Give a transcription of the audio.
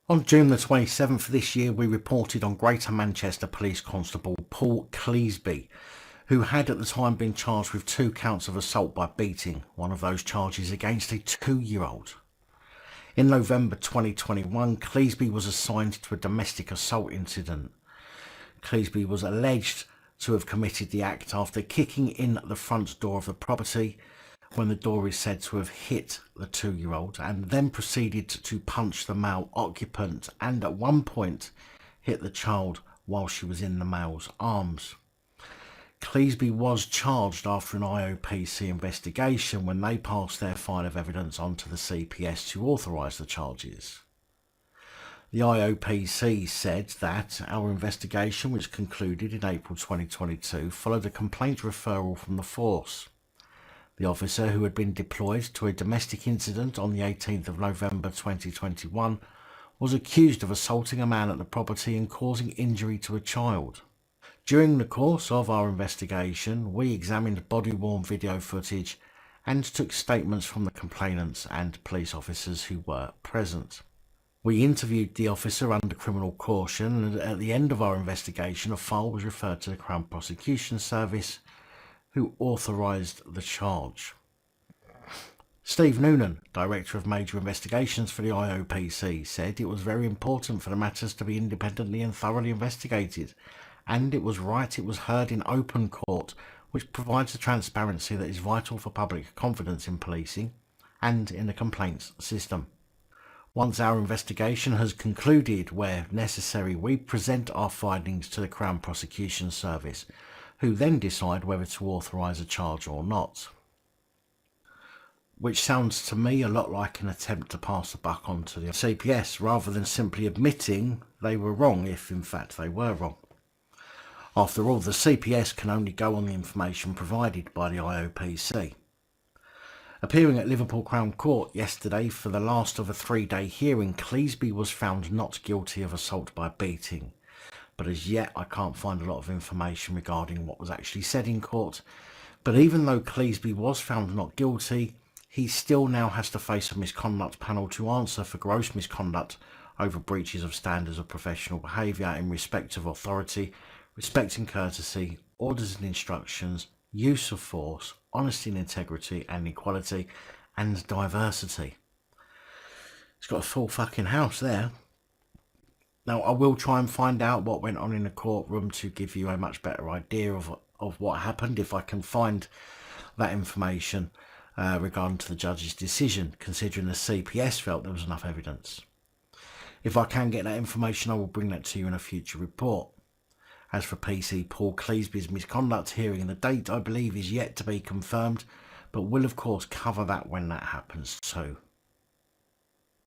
On June the 27th this year, we reported on Greater Manchester Police Constable Paul Cleasby, who had at the time been charged with 2 counts of assault by beating, one of those charges against a 2-year-old. In November 2021, Cleasby was assigned to a domestic assault incident. Cleasby was alleged to have committed the act after kicking in the front door of the property when the door is said to have hit the 2-year-old, and then proceeded to punch the male occupant and at one point hit the child while she was in the male's arms. Cleasby was charged after an IOPC investigation when they passed their file of evidence onto the CPS to authorise the charges. The IOPC said that our investigation, which concluded in April 2022, followed a complaint referral from the force. The officer, who had been deployed to a domestic incident on the 18th of November 2021, was accused of assaulting a man at the property and causing injury to a child. During the course of our investigation, we examined body-worn video footage and took statements from the complainants and police officers who were present. We interviewed the officer under criminal caution, and at the end of our investigation a file was referred to the Crown Prosecution Service, who authorised the charge. Steve Noonan, Director of Major Investigations for the IOPC, said it was very important for the matters to be independently and thoroughly investigated, and it was right it was heard in open court, which provides the transparency that is vital for public confidence in policing and in the complaints system. Once our investigation has concluded, where necessary, we present our findings to the Crown Prosecution Service, who then decide whether to authorise a charge or not. Which sounds to me a lot like an attempt to pass the buck on to the CPS, rather than simply admitting they were wrong if in fact they were wrong. After all, the CPS can only go on the information provided by the IOPC. Appearing at Liverpool Crown Court yesterday for the last of a 3-day hearing, Cleasby was found not guilty of assault by beating. But as yet I can't find a lot of information regarding what was actually said in court. But even though Cleasby was found not guilty, he still now has to face a misconduct panel to answer for gross misconduct over breaches of standards of professional behaviour in respect of authority, respect and courtesy, orders and instructions, use of force, honesty and integrity and equality, and diversity. It's got a full fucking house there. Now, I will try and find out what went on in the courtroom to give you a much better idea of what happened, if I can find that information regarding to the judge's decision, considering the CPS felt there was enough evidence. If I can get that information, I will bring that to you in a future report. As for PC Paul Cleasby's misconduct hearing, the date I believe is yet to be confirmed, but will of course cover that when that happens too.